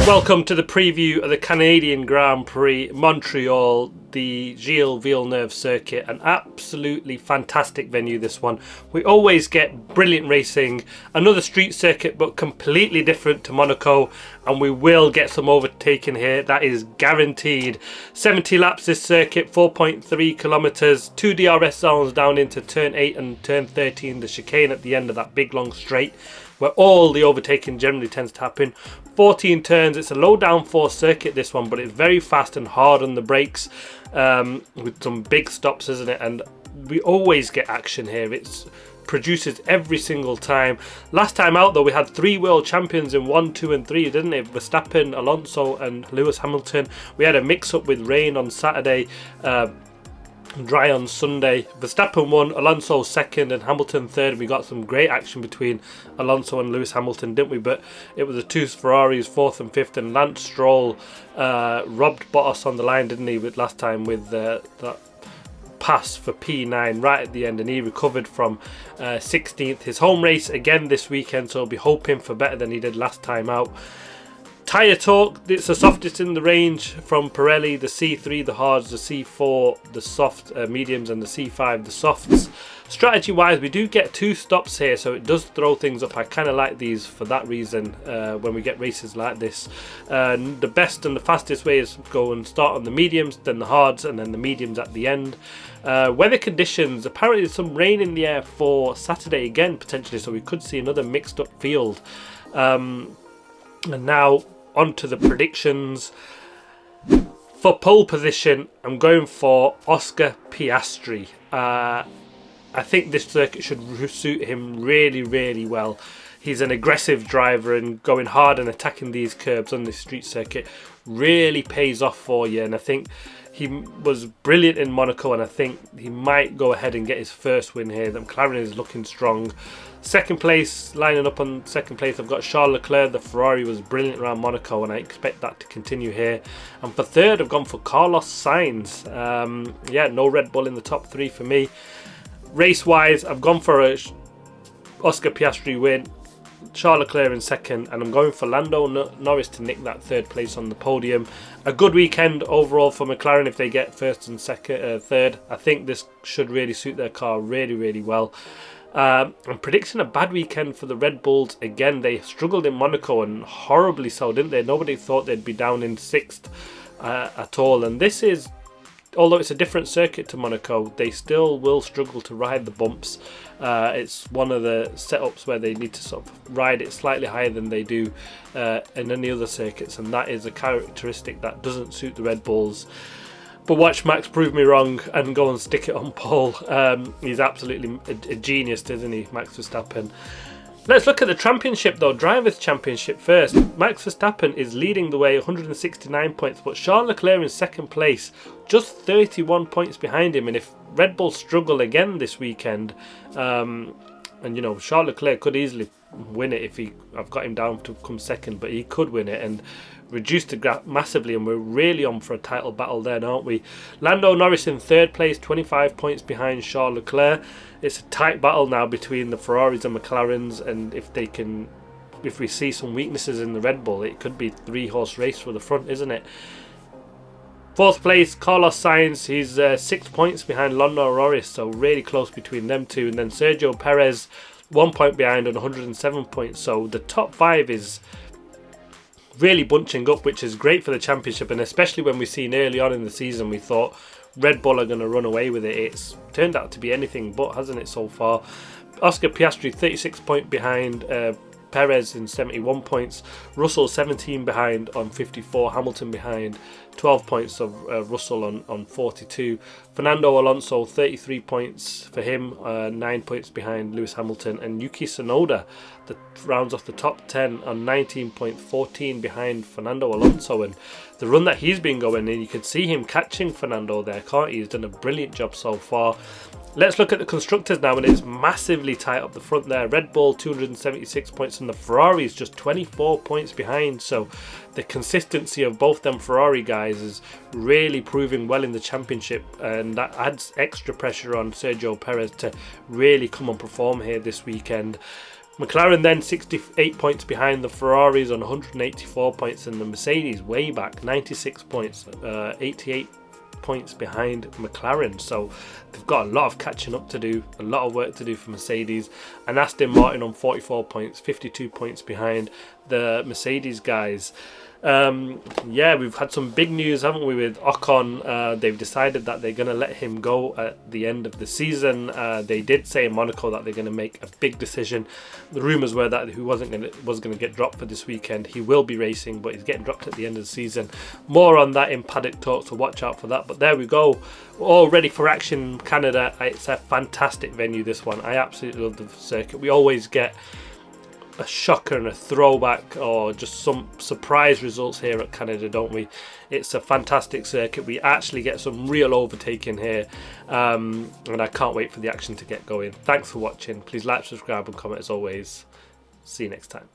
Welcome to the preview of the Canadian Grand Prix, Montreal, the Gilles Villeneuve circuit. An absolutely fantastic venue, this one. We always get brilliant racing, another street circuit but completely different to Monaco, and we will get some overtaking here, that is guaranteed. 70 laps this circuit, 4.3 kilometres, 2 DRS zones down into turn 8 and turn 13, the chicane at the end of that big long straight, where all the overtaking generally tends to happen. 14 turns. It's a low downforce circuit, this one, but it's very fast and hard on the brakes, with some big stops, isn't it? And we always get action here. It produces every single time. Last time out though, we had 3 world champions in 1, 2 and 3, didn't it? Verstappen, Alonso and Lewis Hamilton. We had a mix up with rain on Saturday, dry on Sunday. Verstappen won, Alonso second and Hamilton third. We got some great action between Alonso and Lewis Hamilton, didn't we? But it was the 2 Ferraris, 4th and 5th, and Lance Stroll robbed Bottas on the line, didn't he, with last time with that pass for P9 right at the end, and he recovered from 16th. His home race again this weekend, so I'll be hoping for better than he did last time out. Tyre talk, it's the softest in the range from Pirelli, the C3, the hards, the C4, the soft mediums, and the C5, the softs. Strategy wise, we do get 2 stops here, so it does throw things up. I kind of like these for that reason when we get races like this. The best and the fastest way is go and start on the mediums, then the hards, and then the mediums at the end. Weather conditions, apparently there's some rain in the air for Saturday again potentially, so we could see another mixed up field. And now on to the predictions. For pole position, I'm going for Oscar Piastri. I think this circuit should suit him really, really well. He's an aggressive driver, and going hard and attacking these curbs on this street circuit really pays off for you. And I think he was brilliant in Monaco, and I think he might go ahead and get his first win here. The McLaren is looking strong. Second place, lining up on second place, I've got Charles Leclerc. The Ferrari was brilliant around Monaco, and I expect that to continue here. And for third, I've gone for Carlos Sainz. No Red Bull in the top 3 for me. Race-wise, I've gone for a Oscar Piastri win, Charles Leclerc in second, and I'm going for Lando Norris to nick that third place on the podium. A good weekend overall for McLaren if they get first and third. I think this should really suit their car really, really well. I'm predicting a bad weekend for the Red Bulls. Again, they struggled in Monaco, and horribly so, didn't they? Nobody thought they'd be down in 6th at all. And this is, although it's a different circuit to Monaco, they still will struggle to ride the bumps. It's one of the setups where they need to sort of ride it slightly higher than they do in any other circuits, and that is a characteristic that doesn't suit the Red Bulls. But watch Max prove me wrong and go and stick it on pole. He's absolutely a genius, isn't he, Max Verstappen? Let's look at the championship though, Drivers' Championship first. Max Verstappen is leading the way, 169 points, but Charles Leclerc in second place, just 31 points behind him. And if Red Bull struggle again this weekend, and you know, Charles Leclerc could easily win it if I've got him down to come second, but he could win it and reduce the gap massively, and we're really on for a title battle then, aren't we? Lando Norris in third place, 25 points behind Charles Leclerc. It's a tight battle now between the Ferraris and McLarens, and if we see some weaknesses in the Red Bull, it could be 3-horse race for the front, isn't it? Fourth place, Carlos Sainz. He's 6 points behind Lando Norris, so really close between them two. And then Sergio Perez, 1 point behind on 107 points. So the top 5 is really bunching up, which is great for the championship, and especially when we've seen early on in the season we thought Red Bull are going to run away with it. It's turned out to be anything but, hasn't it, so far? Oscar Piastri 36 points behind Perez in 71 points, Russell 17 behind on 54, Hamilton behind 12 points of Russell on 42, Fernando Alonso 33 points for him, 9 points behind Lewis Hamilton, and Yuki Tsunoda that rounds off the top 10 on 19 points, 14 behind Fernando Alonso. And the run that he's been going in, you can see him catching Fernando there, can't he? He's done a brilliant job so far. Let's look at the constructors now, and it's massively tight up the front there. Red Bull 276 points and the Ferrari is just 24 points behind, so the consistency of both them Ferrari guys is really proving well in the championship, and that adds extra pressure on Sergio Perez to really come and perform here this weekend. McLaren then 68 points behind the Ferraris on 184 points, and the Mercedes way back 96 points, 88 points behind McLaren. So they've got a lot of catching up to do, a lot of work to do for Mercedes. And Aston Martin on 44 points, 52 points behind the Mercedes guys. Yeah, we've had some big news, haven't we, with Ocon. They've decided that they're going to let him go at the end of the season. They did say in Monaco that they're going to make a big decision. The rumours were that he was going to get dropped for this weekend. He will be racing, but he's getting dropped at the end of the season. More on that in paddock talk, so watch out for that. But there we go. We're all ready for action, Canada. It's a fantastic venue, this one. I absolutely love the circuit. We always get a shocker and a throwback, or just some surprise results here at Canada, don't we? It's a fantastic circuit. We actually get some real overtaking here, and I can't wait for the action to get going. Thanks for watching. Please like, subscribe and comment as always. See you next time.